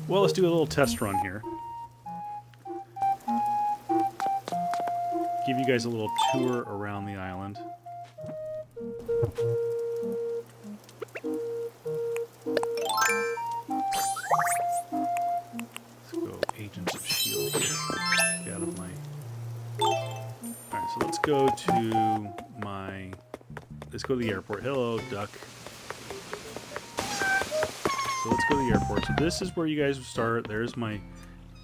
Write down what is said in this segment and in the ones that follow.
Well, let's do a little test run here. Give you guys a little tour around the island. Let's go Agents of S.H.I.E.L.D. Get out of my... Alright, so let's go to my... Let's go to the airport. Hello, duck. So let's go to the airport. So this is where you guys would start. There's my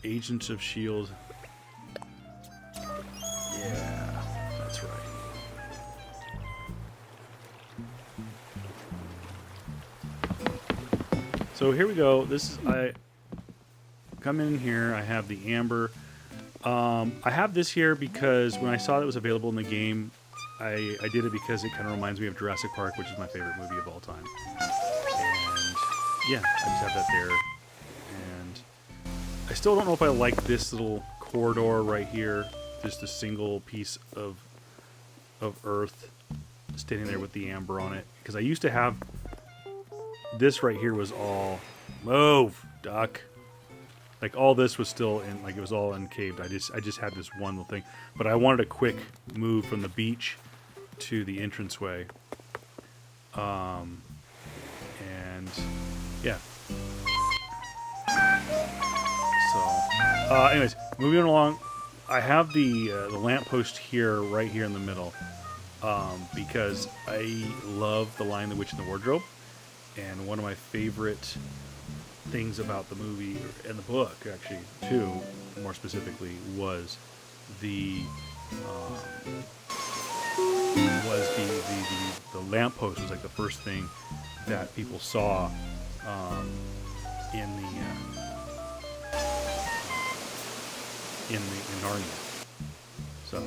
Agents of S.H.I.E.L.D. Yeah, that's right. So here we go. This is... I come in here. I have the amber. I have this here because when I saw that it was available in the game, I did it because it kind of reminds me of Jurassic Park, which is my favorite movie of all time. And yeah, I just have that there. And I still don't know if I like this little corridor right here, just a single piece of earth standing there with the amber on it. Because I used to have this right here was all move, duck. Like all this was still in, like it was all uncaved. I just had this one little thing, but I wanted a quick move from the beach to the entranceway. And yeah. So, anyways, moving along. I have the lamppost here, right here in the middle, because I love The Lion, the Witch, and the Wardrobe, and one of my favorite things about the movie and the book, actually, too, more specifically, was the lamppost was like the first thing that people saw in Narnia. So,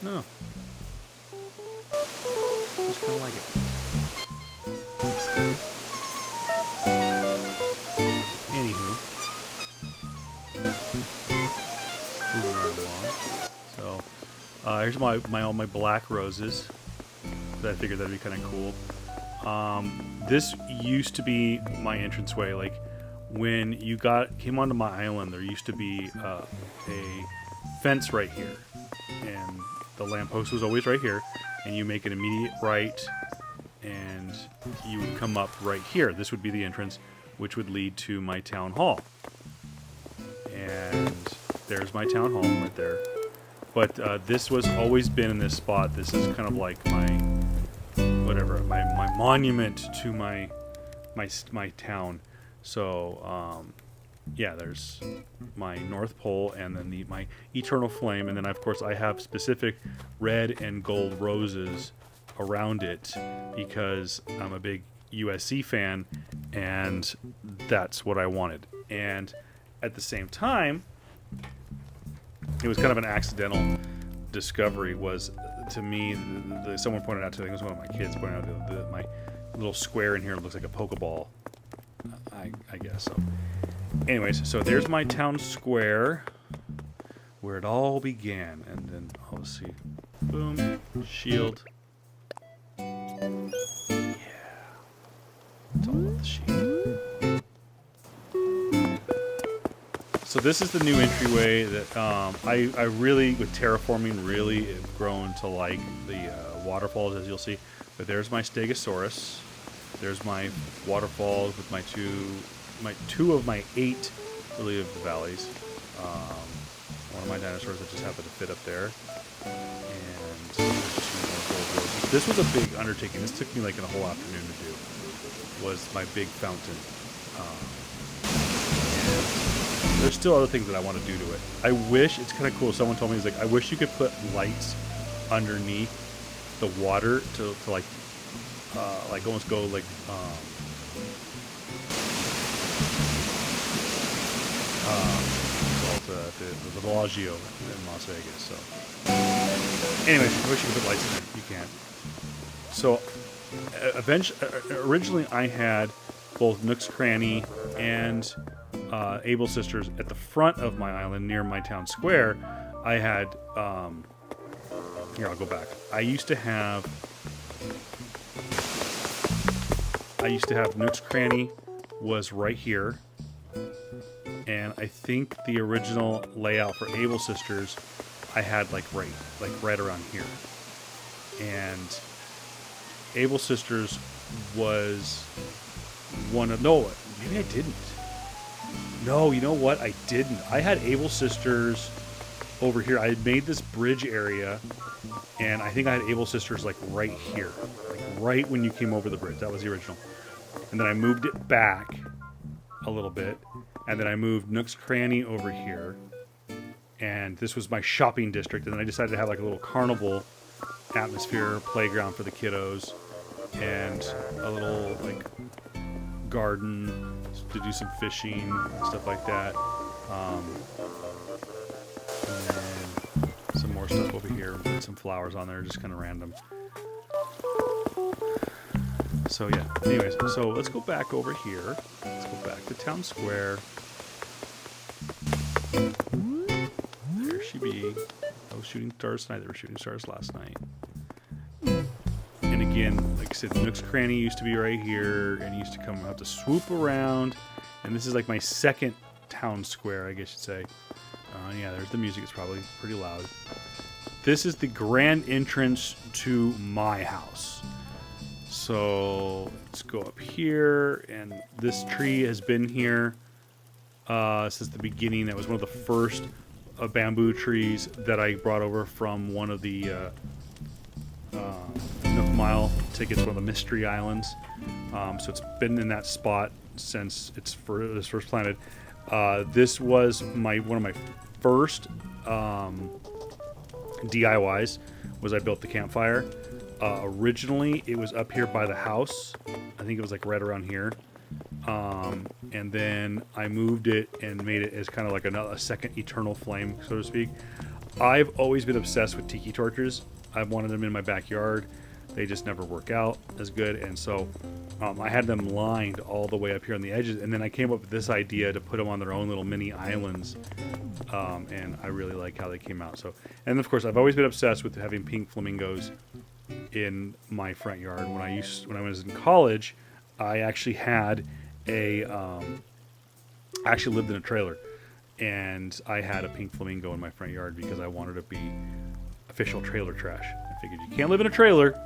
no, just kind of like it. Moving right along. So, here's all my black roses. I figured that'd be kind of cool. This used to be my entranceway. Like when you came onto my island, there used to be a fence right here, and the lamppost was always right here. And you make an immediate right, and you would come up right here. This would be the entrance, which would lead to my town hall. And there's my town hall right there. But this was always been in this spot. This is kind of like my monument to my town. So yeah, there's my North Pole, and then my eternal flame, and then of course I have specific red and gold roses around it because I'm a big USC fan, and that's what I wanted. And at the same time, it was kind of an accidental discovery. Was to me, someone pointed out to me, I think it was one of my kids pointed out my little square in here looks like a Pokeball. I guess so. Anyways, so there's my town square where it all began, and then let's see, boom, shield. Yeah, it's all about the shield. So this is the new entryway that I really, with terraforming, really have grown to like the waterfalls, as you'll see. But there's my Stegosaurus. There's my waterfalls with my two of my 8 lily of the valleys. One of my dinosaurs that just happened to fit up there. And there's 2 more gold roses. This was a big undertaking. This took me like a whole afternoon to do. Was my big fountain. There's still other things that I want to do to it. I wish, it's kind of cool, someone told me, it's like, I wish you could put lights underneath the water to like almost go like, the Bellagio in Las Vegas, so. Anyways, I wish you could put lights in there. You can't. So, originally I had both Nook's Cranny and Able Sisters at the front of my island near my town square. I had, here, I'll go back. I used to have Nook's Cranny was right here, And I think the original layout for Able Sisters, I had like right around here. And Able Sisters was one of, no, maybe I didn't. No, you know what? I didn't. I had Able Sisters over here. I had made this bridge area, and I think I had Able Sisters like right here, like right when you came over the bridge. That was the original. And then I moved it back a little bit, and then I moved Nook's Cranny over here, and this was my shopping district. And then I decided to have like a little carnival atmosphere, playground for the kiddos, and a little like garden to do some fishing, stuff like that. And then some more stuff over here, put some flowers on there, just kind of random. So yeah, anyways, so let's go back over here. Let's go back to Town Square. There she be. I was shooting stars tonight. They were shooting stars last night. And again, like I said, Nook's Cranny used to be right here, and used to come have to swoop around. And this is like my second town square, I guess you'd say. Yeah, there's the music. It's probably pretty loud. This is the grand entrance to my house. So let's go up here, and this tree has been here since the beginning. That was one of the first bamboo trees that I brought over from one of the Nook Mile tickets, one of the Mystery Islands. So it's been in that spot since it was first planted. This was one of my first DIYs. Was I built the campfire. Originally, it was up here by the house. I think it was like right around here. And then I moved it and made it as kind of like a second eternal flame, so to speak. I've always been obsessed with tiki torches. I've wanted them in my backyard. They just never work out as good. And so I had them lined all the way up here on the edges. And then I came up with this idea to put them on their own little mini islands. And I really like how they came out. So, and of course, I've always been obsessed with having pink flamingos in my front yard. When I was in college, I actually had I actually lived in a trailer, and I had a pink flamingo in my front yard because I wanted to be official trailer trash. I figured you can't live in a trailer,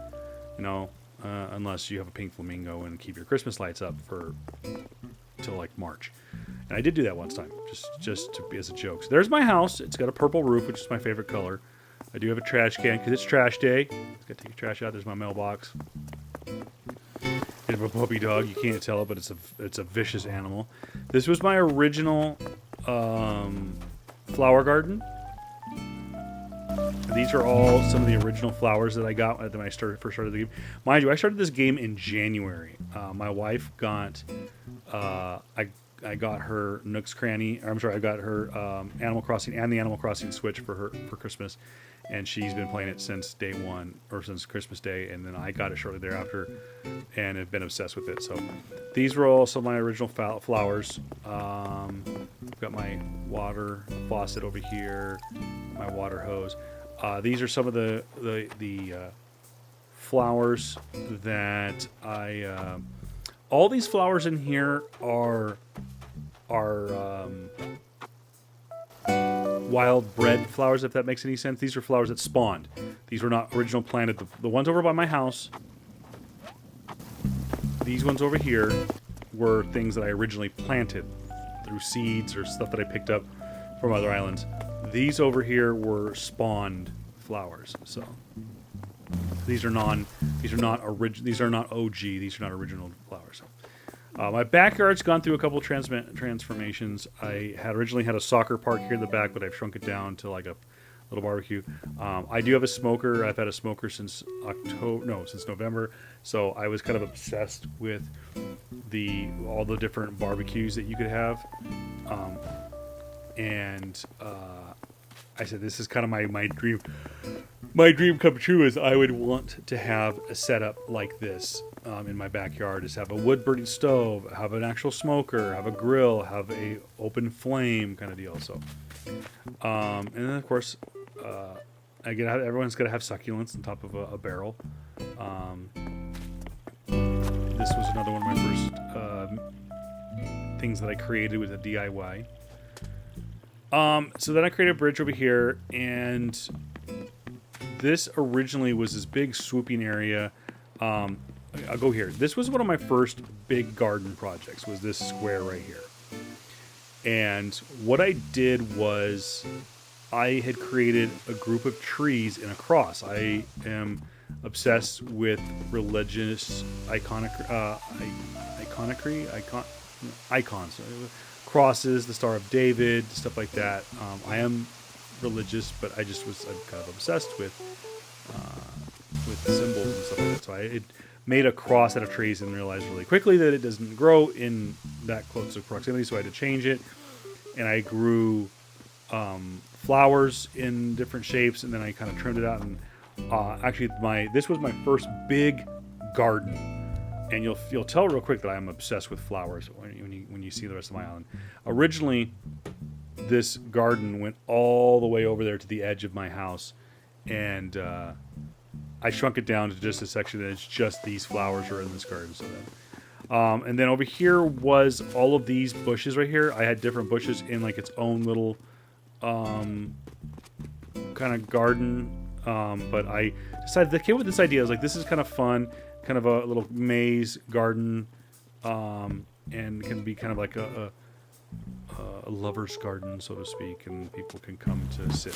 unless you have a pink flamingo and keep your Christmas lights up till like March. And I did do that once time, just to be as a joke. So there's my house. It's got a purple roof, which is my favorite color. I do have a trash can because it's trash day. It's got to take the trash out. There's my mailbox. It's a puppy dog. You can't tell it, but it's a vicious animal. This was my original flower garden. These are all some of the original flowers that I got when I first started the game. Mind you, I started this game in January. My wife got I got her Nook's Cranny. I'm sorry, I got her Animal Crossing and the Animal Crossing Switch for Christmas, and she's been playing it since day one, or since Christmas Day, and then I got it shortly thereafter, and have been obsessed with it. So these were also my original flowers. Got my water faucet over here, my water hose. These are some of the flowers that I. All these flowers in here are wild bred flowers, if that makes any sense. These are flowers that spawned. These were not original planted. The ones over by my house, these ones over here, were things that I originally planted through seeds or stuff that I picked up from other islands. These over here were spawned flowers. So these are not OG. These are not original flowers. My backyard's gone through a couple transformations. I had originally had a soccer park here in the back, but I've shrunk it down to like a little barbecue. I do have a smoker. I've had a smoker since November. So I was kind of obsessed with all the different barbecues that you could have. I said, this is kind of my dream. My dream come true is I would want to have a setup like this in my backyard. Is have a wood burning stove, have an actual smoker, have a grill, have a open flame kind of deal. So, and then of course, everyone's got to have succulents on top of a barrel. This was another one of my first things that I created with a DIY. So then I created a bridge over here, and this originally was this big swooping area. I'll go here. This was one of my first big garden projects, was this square right here. And what I did was I had created a group of trees in a cross. I am obsessed with religious icons, crosses, the Star of David, stuff like that. I am religious, but I'm kind of obsessed with symbols and stuff like that. So I made a cross out of trees and realized really quickly that it doesn't grow in that close of proximity, so I had to change it. And I grew flowers in different shapes, and then I kind of trimmed it out. And actually, this was my first big garden, and you'll tell real quick that I'm obsessed with flowers when you see the rest of my island. Originally, this garden went all the way over there to the edge of my house, and I shrunk it down to just a section that it's just these flowers are in this garden. So then, and then over here was all of these bushes right here. I had different bushes in like its own little kind of garden. But I decided that came with this idea. I was like, this is kind of fun, kind of a little maze garden, and can be kind of like a lover's garden, so to speak, and people can come to sit.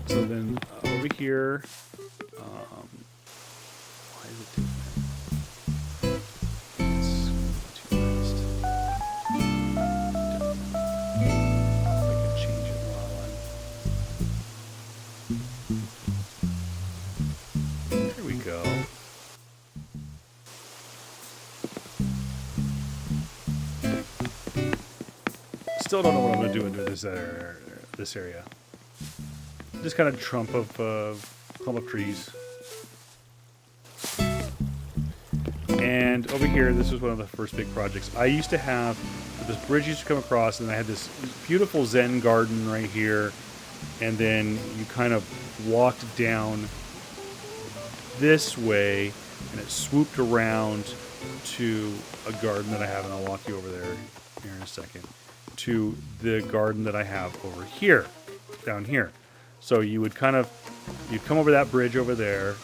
So then over here, why is it doing that? Let's go to list. I can change it while I'm. There we go. Still don't know what I'm going to do into this area. Just kind of clump of trees. And over here, this was one of the first big projects. I used to have, this bridge used to come across, and I had this beautiful Zen garden right here. And then you kind of walked down this way, and it swooped around to a garden that I have, and I'll walk you over there here in a second, to the garden that I have over here, down here. So you'd come over that bridge over there,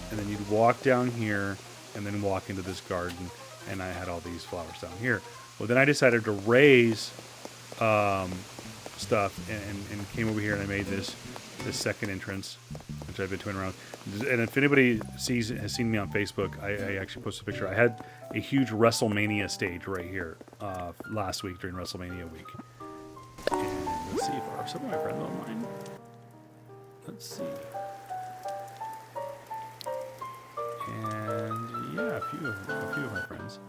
and then you'd walk down here, and then walk into this garden, and I had all these flowers down here. Well, then I decided to raise stuff, and came over here, and I made this second entrance, which I've been toying around. And if anybody has seen me on Facebook, I actually posted a picture. I had a huge WrestleMania stage right here last week during WrestleMania week. And let's see if some of my friends online. Let's see. And yeah, a few of my friends.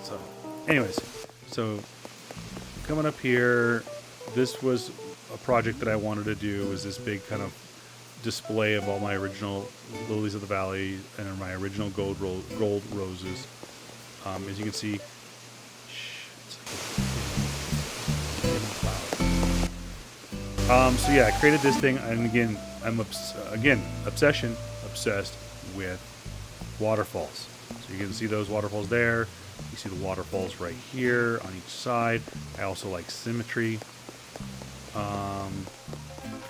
So, anyways, coming up here, this was a project that I wanted to do. Was this big kind of display of all my original lilies of the valley and my original gold roses. As you can see, so yeah, I created this thing, and again, I'm obsessed with waterfalls. So you can see those waterfalls there. You see the waterfalls right here on each side. I also like symmetry.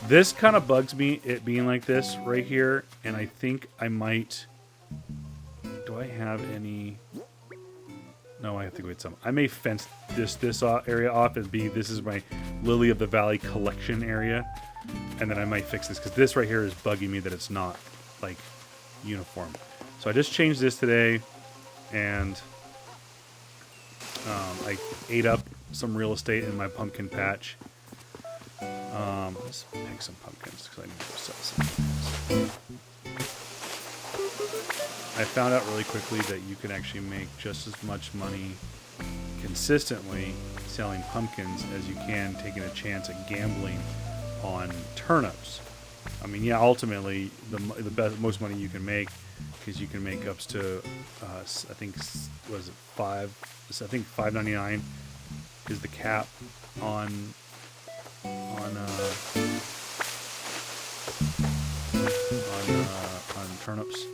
This kind of bugs me, it being like this right here, and I think I might. Do I have any? No, I have to go get some. I may fence this area off and this is my Lily of the Valley collection area, and then I might fix this because this right here is bugging me that it's not like uniform. So I just changed this today, and I ate up some real estate in my pumpkin patch. Let's pick some pumpkins because I need to sell some pumpkins. I found out really quickly that you can actually make just as much money consistently selling pumpkins as you can taking a chance at gambling on turnips. I mean, yeah, ultimately the most money you can make, because you can make up to I think was it $5.99 is the cap on turnips.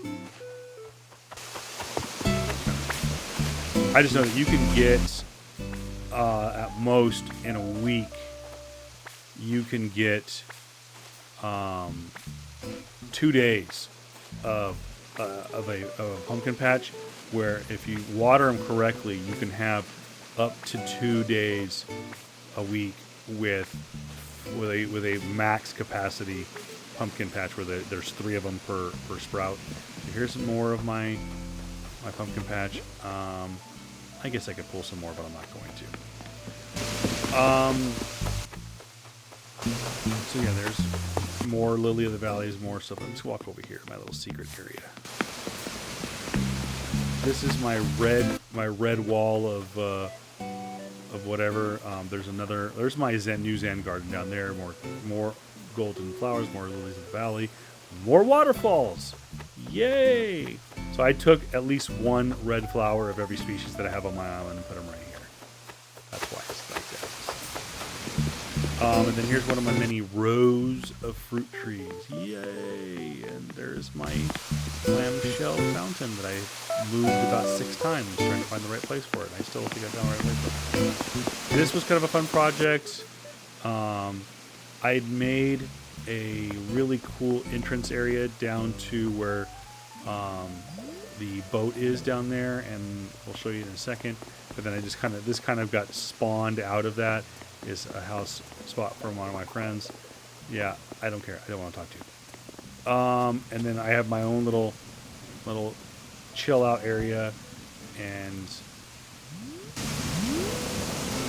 I just know that you can get, at most in a week, you can get 2 days of a pumpkin patch, where if you water them correctly, you can have up to 2 days a week with a max capacity pumpkin patch where there's 3 of them per sprout. So here's some more of my pumpkin patch. I guess I could pull some more, but I'm not going to. So yeah, there's more Lily of the Valleys, more stuff. Let's walk over here, my little secret area. This is my red wall of whatever. There's my new Zen garden down there. More golden flowers, more lilies of the valley, more waterfalls. Yay! So I took at least 1 red flower of every species that I have on my island and put them right here. That's why it's like that. And then here's one of my many rows of fruit trees. Yay! And there's my clamshell fountain that I moved about 6 times trying to find the right place for it. I still don't think I found the right place for it. This was kind of a fun project. I'd made a really cool entrance area down to where the boat is down there, and we'll show you in a second. But then this kind of got spawned out of that. Is a house spot from one of my friends. Yeah, I don't care. I don't want to talk to you. And then I have my own little chill out area, and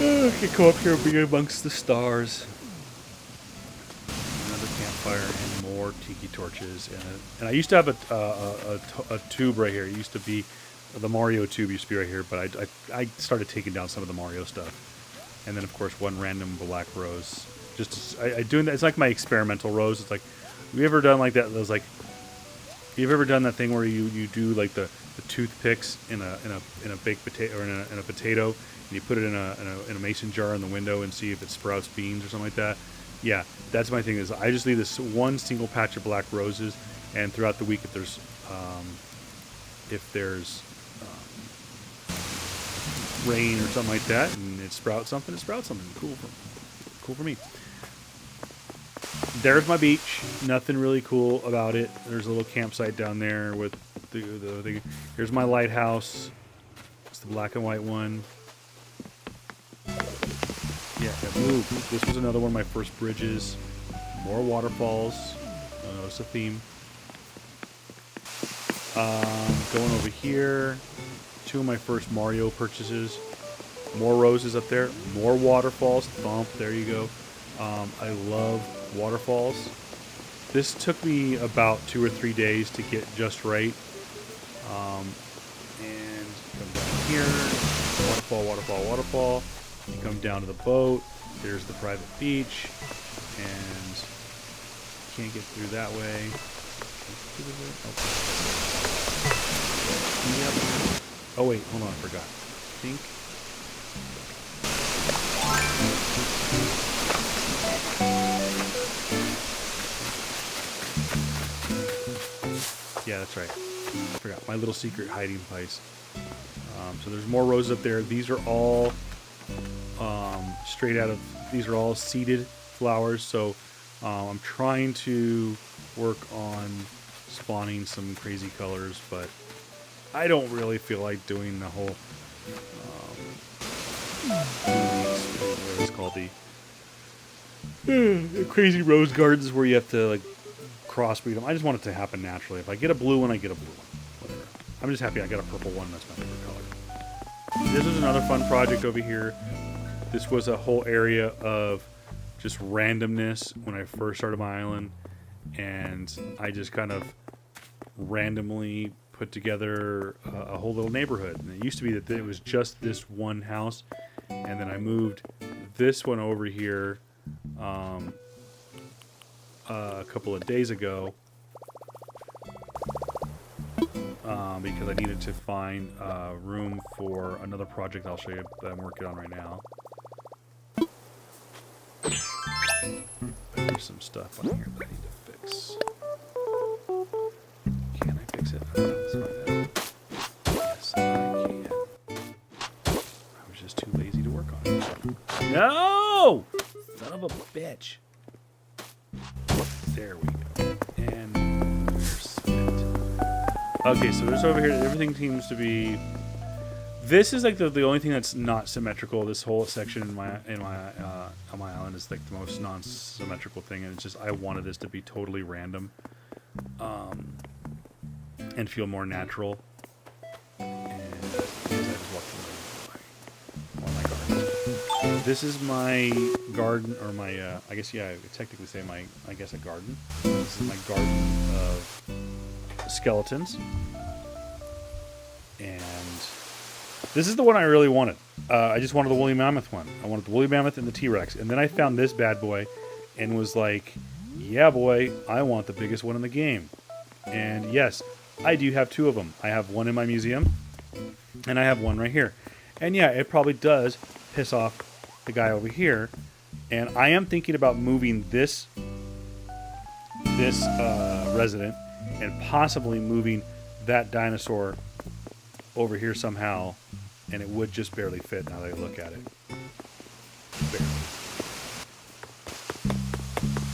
I can go up here and be amongst the stars. Another campfire and more tiki torches, and I used to have a tube right here. It used to be the Mario tube used to be right here, but I started taking down some of the Mario stuff, and then of course 1 random black rose. I doing that. It's like my experimental rose. It's like, have you ever done like that? Those like, you've ever done that thing where you do like the toothpicks in a baked potato or in a potato, and you put it in a mason jar in the window and see if it sprouts beans or something like that? Yeah, that's my thing. Is I just leave this 1 single patch of black roses, and throughout the week, if there's rain or something like that, and it sprouts something, cool for me. There's my beach. Nothing really cool about it. There's a little campsite down there with the here's my lighthouse. It's the black and white one. Yeah, move. This was another one of my first bridges. More waterfalls. Notice a theme. Going over here. 2 of my first Mario purchases. More roses up there. More waterfalls. Thump. There you go. I love waterfalls. This took me about 2 or 3 days to get just right. And come down here. Waterfall. You come down to the boat. There's the private beach. And you can't get through that way. Oh wait, hold on, I forgot. I think. Yeah, that's right. I forgot. My little secret hiding place. So there's more roses up there. These are all these are all seeded flowers. So I'm trying to work on spawning some crazy colors, but I don't really feel like doing the whole what is called the crazy rose gardens where you have to like crossbreed them. I just want it to happen naturally. If I get a blue one, I get a blue one. Whatever. I'm just happy I got a purple one. That's my favorite color. This is another fun project over here. This was a whole area of just randomness when I first started my island, and I just kind of randomly put together a whole little neighborhood. And it used to be that it was just this one house, and then I moved this one over here a couple of days ago because I needed to find room for another project I'll show you that I'm working on right now. There's some stuff on here that I need to fix. Can I fix it? Let's find out. Yes, I can. No! Son of a bitch. There we go. And okay, so there's over here. Everything seems to be. This is like the only thing that's not symmetrical. This whole section on my island is like the most non-symmetrical thing, and it's just I wanted this to be totally random, and feel more natural. And I just walked away my garden. This is my garden, or my I guess I would technically say a garden. This is my garden of skeletons, and this is the one I really wanted. I just wanted the woolly mammoth one. I wanted the woolly mammoth and the T-Rex. And then I found this bad boy and was like, yeah, boy, I want the biggest one in the game. And yes, I do have two of them. I have one in my museum, and I have one right here. And yeah, it probably does piss off the guy over here. And I am thinking about moving this resident and possibly moving that dinosaur over here somehow, and it would just barely fit now that I look at it. Barely.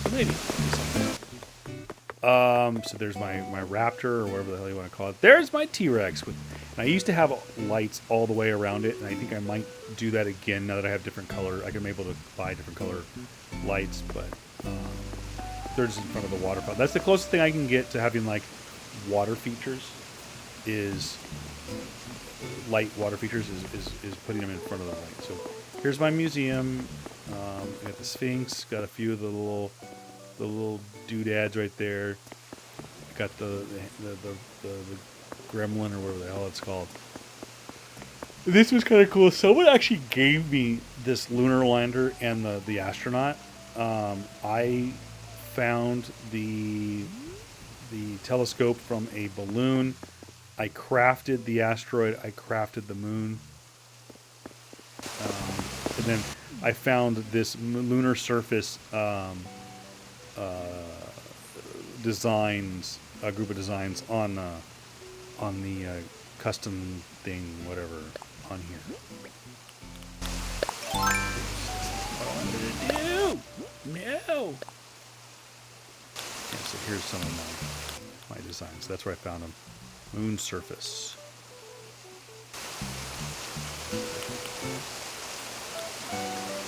So maybe something. So there's my raptor, or whatever the hell you want to call it. There's my T-Rex. And I used to have lights all the way around it, and I think I might do that again now that I have different color. I'm able to buy different color lights, but they're just in front of the water fountain. That's the closest thing I can get to having like water features. Is light water features is putting them in front of the light. So here's my museum. I got the Sphinx. Got a few of the little doodads right there. Got the gremlin, or whatever the hell it's called. This was kind of cool. Someone actually gave me this lunar lander and the astronaut. I found the telescope from a balloon. I crafted the asteroid. I crafted the moon. And then I found this lunar surface designs, a group of designs on the custom thing, whatever, on here. What I wanted to do? No. Yeah, so here's some of my designs. That's where I found them. Moon surface.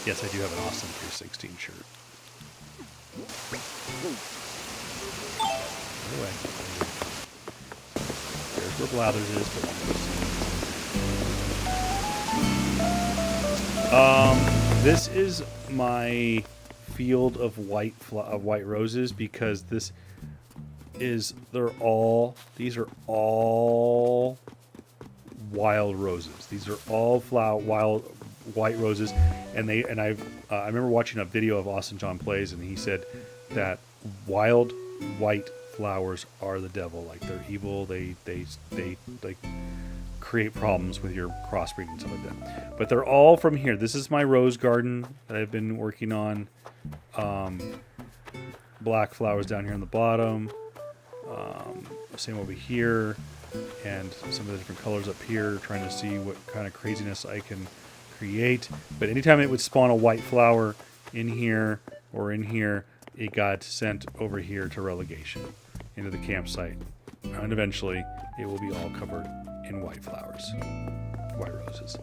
Yes, I do have an awesome 316 shirt. Anyway, there's where Blathers is. But this is my field of white roses, because these are all wild roses. These are all wild white roses, and I remember watching a video of Austin John Plays, and he said that wild white flowers are the devil. Like, they're evil. They like create problems with your crossbreeding and stuff like that. But they're all from here. This is my rose garden that I've been working on. Black flowers down here on the bottom. Same over here, and some of the different colors up here, trying to see what kind of craziness I can create. But anytime it would spawn a white flower in here or in here, it got sent over here to relegation into the campsite, and eventually it will be all covered in white flowers, white roses.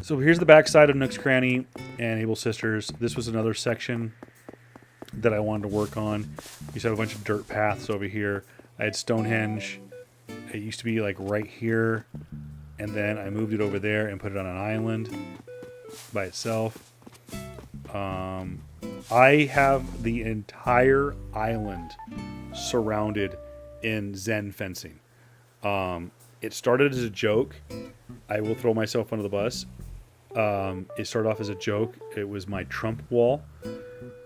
So here's the backside of Nook's Cranny and Able Sisters. This was another section that I wanted to work on. You saw a bunch of dirt paths over here. I had Stonehenge. It used to be like right here, and then I moved it over there and put it on an island by itself. I have the entire island surrounded in Zen fencing. It started as a joke. I will throw myself under the bus. It started off as a joke. It was my Trump wall.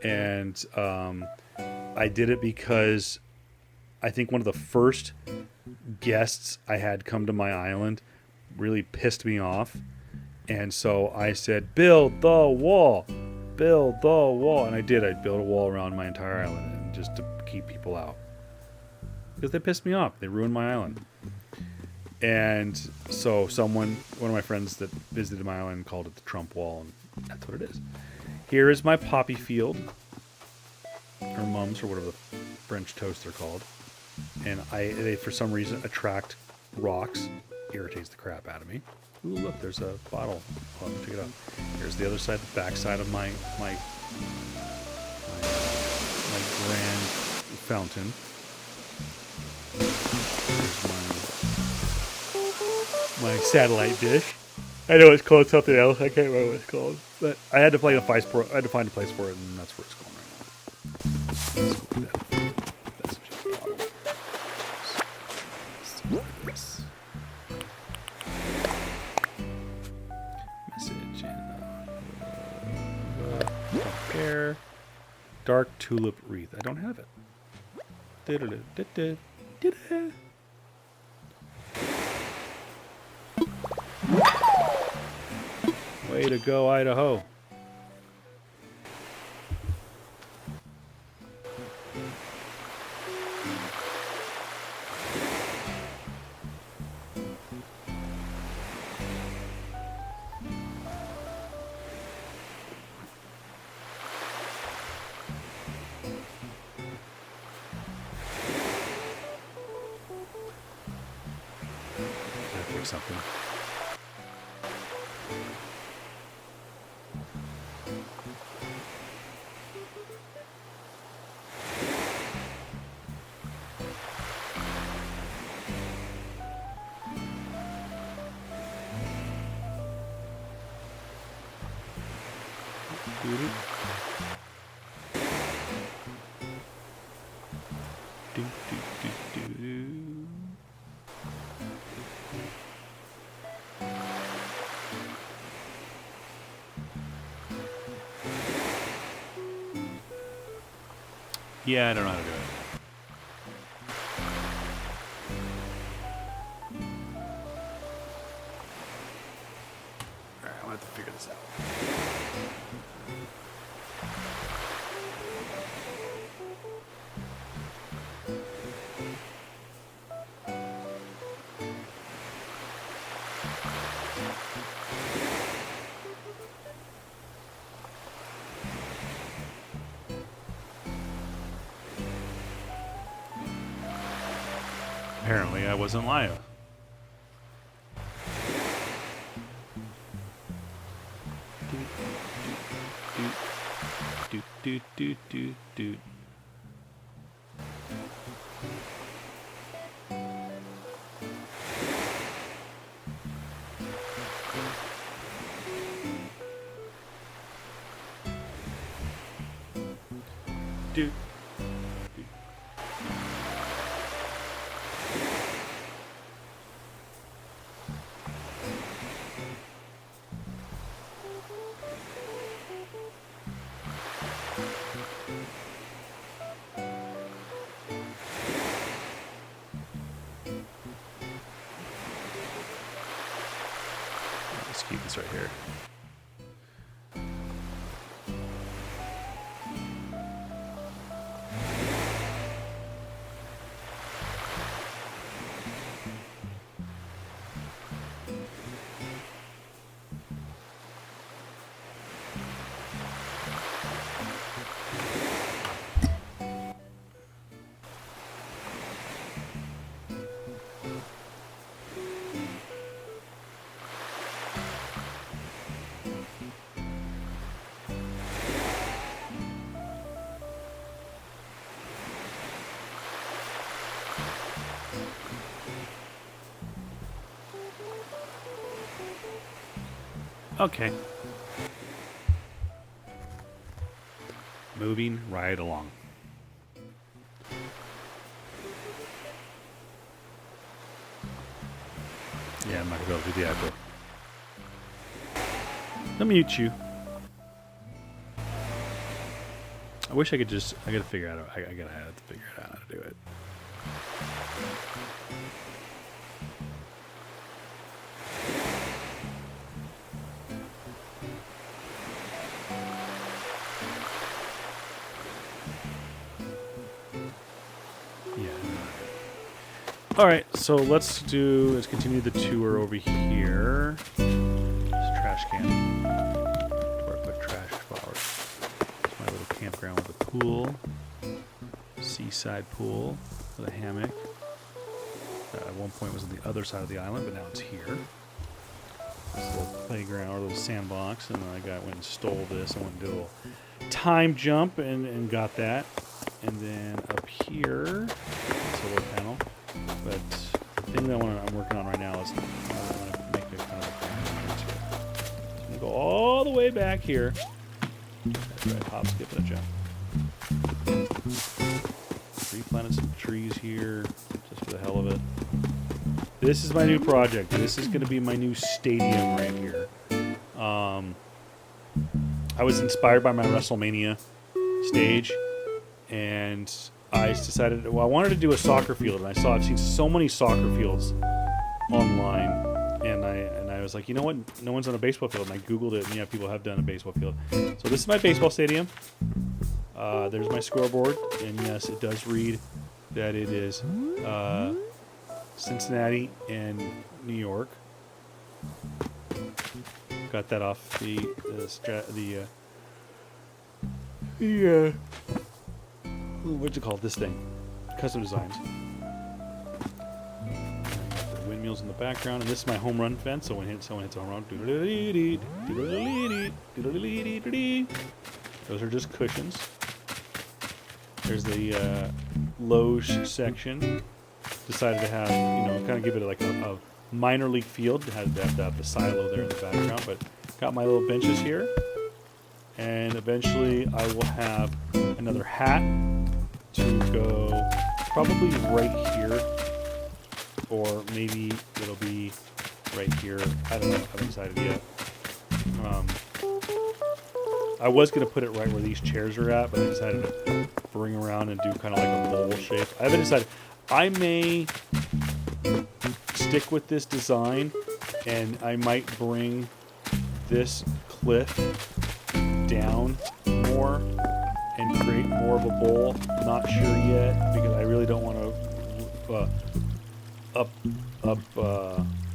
And I did it because I think one of the first guests I had come to my island really pissed me off. And so I said, build the wall. Build the wall. And I did. I built a wall around my entire island, and just to keep people out. Because they pissed me off. They ruined my island. And so one of my friends that visited my island called it the Trump Wall, and that's what it is. Here is my poppy field, or mums, or whatever the French toast they're called. And they for some reason attract rocks. Irritates the crap out of me. Ooh, look, there's a bottle. I'll have to pick it up. Here's the other side, the back side of my grand fountain. Here's my satellite dish. I know it's called something else. I can't remember what it's called, but I had to find a place for it, and that's where it's going right now. That's just a bottle. This. Message and compare dark tulip wreath. I don't have it. Way to go, Idaho. Something. Yeah, I don't know how to do it. Alright, I'll have to figure this out. Apparently, I wasn't live. Do. Let's keep this right here. Okay. Moving right along. Yeah, I'm not gonna be able to do the outro. Let me mute you. I wish I could just. I gotta figure out. I gotta have to figure out how to do it. All right, so let's continue the tour over here. This trash can. Where I put trash flowers. It's my little campground with a pool, seaside pool with a hammock. At one point was on the other side of the island, but now it's here. This little playground or little sandbox, and then went and stole this. I went and did a little time jump and got that. And then up here, solar panel. But the thing that I'm working on right now is I want to make a kind of a grand to it. So I'm going to go all the way back here. That's right, hop, skip, and a jump. Replanted some trees here, just for the hell of it. This is my new project. This is going to be my new stadium right here. I was inspired by my WrestleMania stage, and I decided, well, I wanted to do a soccer field, and I've seen so many soccer fields online, and I was like, you know what? No one's on a baseball field, and I Googled it, and yeah, people have done a baseball field. So this is my baseball stadium. There's my scoreboard, and yes, it does read that it is Cincinnati and New York. Got that off the what'd you call it? This thing, custom designs. The windmills in the background, and this is my home run fence. So when someone hits a home run, those are just cushions. There's the loge section. Decided to have, kind of give it like a minor league field. Had to have the silo there in the background, but got my little benches here. And eventually I will have another hat to go probably right here, or maybe it'll be right here. I don't know. I haven't decided yet. I was going to put it right where these chairs are at, but I decided to bring around and do kind of like a bowl shape. I haven't decided. I may stick with this design, and I might bring this cliff down more and create more of a bowl. Not sure yet, because I really don't want to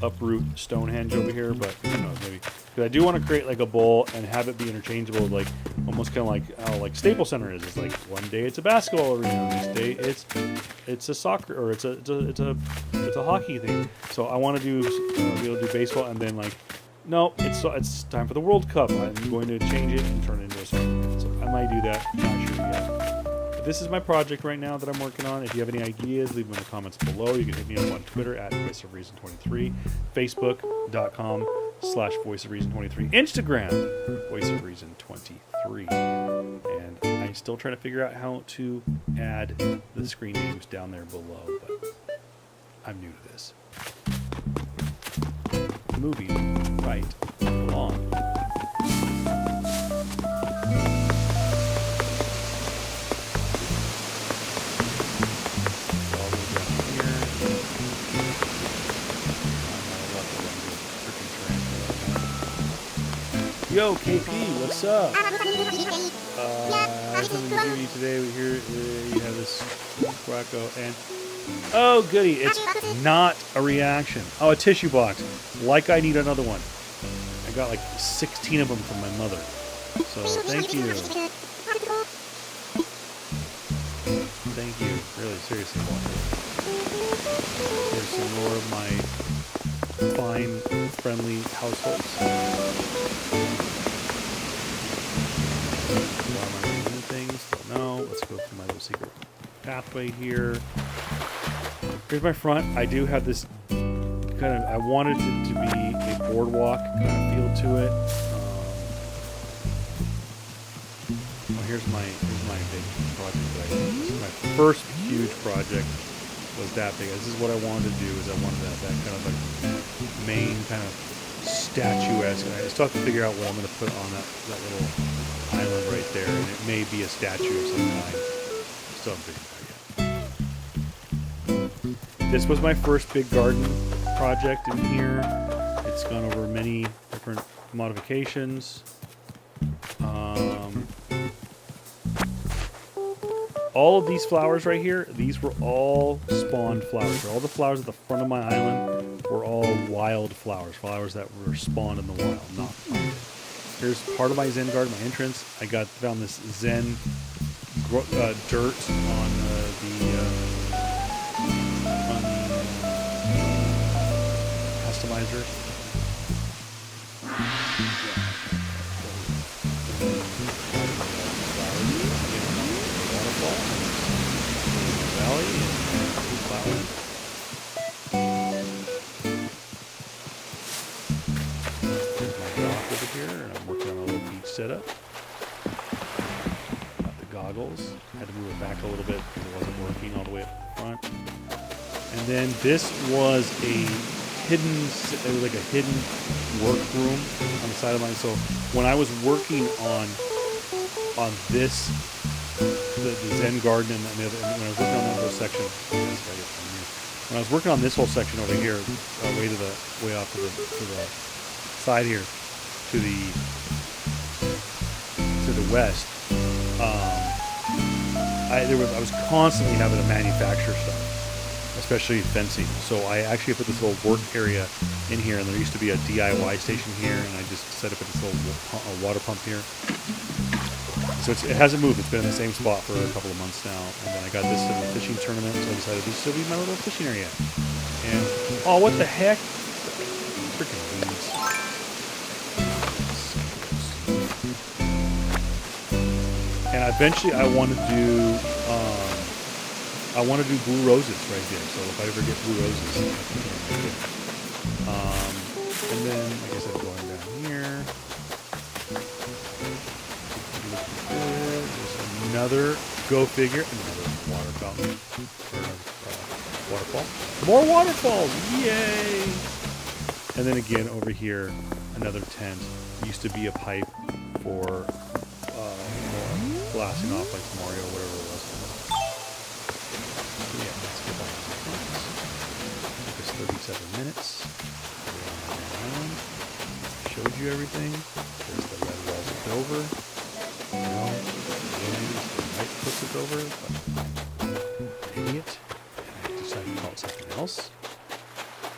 uproot Stonehenge over here, but who knows, maybe. Because I do want to create like a bowl and have it be interchangeable, like almost kind of like how like Staples Center is. It's like one day it's a basketball arena, next day it's a soccer, or it's a hockey thing. So I want to be able to do baseball, and then like, no, it's time for the World Cup. I'm going to change it and turn it into a soccer field. So I might do that. Not sure yet. But this is my project right now that I'm working on. If you have any ideas, leave them in the comments below. You can hit me up on Twitter at Voice of Reason 23, Facebook.com/Voice of Reason 23, Instagram Voice of Reason 23, and I'm still trying to figure out how to add the screen names down there below, but I'm new to this. Moving right along. Yo, KP, what's up? Something to give you today. Here you have this Quacko, and oh goody, it's not a reaction. Oh, a tissue box. Like I need another one. I got like 16 of them from my mother. So thank you. Thank you. Really, seriously. Here's some more of my fine, friendly households. Why am I reading things? Don't know. Let's go through my little secret pathway here. Here's my front. I do have this kind of, I wanted it to be a boardwalk kind of feel to it. Well, here's my big project that I did. This is my first huge project. Was that big? This is what I wanted to do. Is I wanted that kind of like main kind of statuesque. And I still have to figure out what I'm going to put on that little island right there. And it may be a statue of some kind. Still haven't figured it out yet. This was my first big garden project in here. It's gone over many different modifications. all of these flowers right here, these were all spawned flowers. All the flowers at the front of my island were all wild flowers, flowers that were spawned in the wild, not planted. Here's part of my Zen garden, my entrance. I found this Zen dirt on the customizer. Valley and flowers. There's my dock over here, and I'm working on a little beach setup. Got the goggles. Had to move it back a little bit because it wasn't working all the way up front. And then this was it was like a hidden workroom on the side of mine. So when I was working on this, the Zen garden and when I was working on that whole section, when I was working on this whole section over here, way off to the side here, to the west, I was constantly having to manufacture stuff, especially fencing. So I actually put this little work area in here, and there used to be a DIY station here, and I just set up this little water pump here. So it hasn't moved. It's been in the same spot for a couple of months now. And then I got this in the fishing tournament, so I decided this will be my little fishing area. And, oh, what the heck? Freaking weeds. And eventually I want to do blue roses right there. So if I ever get blue roses, and then, like I said, going down here. There's another, go figure, another water fountain, or waterfall. More waterfalls, yay! And then again over here, another tent. Used to be a pipe for blasting off like Mario, whatever it was. Yeah, let's get back to the front. Took us 37 minutes. Showed you everything. There's the red walls of Dover. No, the white clips of Dover, but I'm an idiot. I decided to call it something else.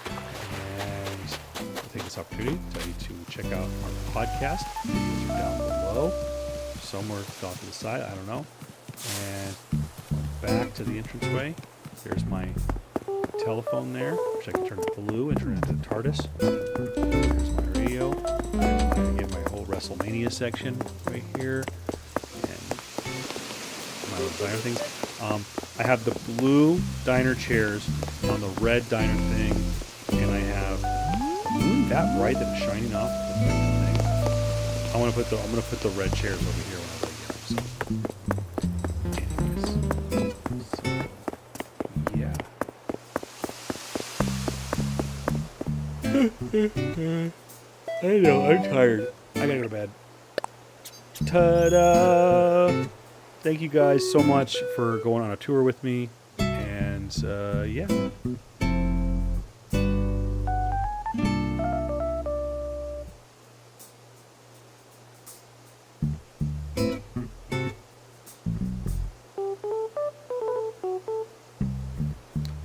And I'll take this opportunity to tell you to check out our podcast. Videos are down below. Somewhere off to the side, I don't know. And back to the entranceway. There's my telephone there, which I can turn blue and turn into the TARDIS. There's my radio. There's my whole WrestleMania section right here. And my little diner things. I have the blue diner chairs on the red diner thing, and I have the moon that bright that it's shining off the thing. I'm gonna put the red chairs over here when I get them. So, yeah. I know, I'm tired. I gotta go to bed. Ta-da! Thank you guys so much for going on a tour with me. And, yeah.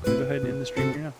Go ahead and end the stream here now.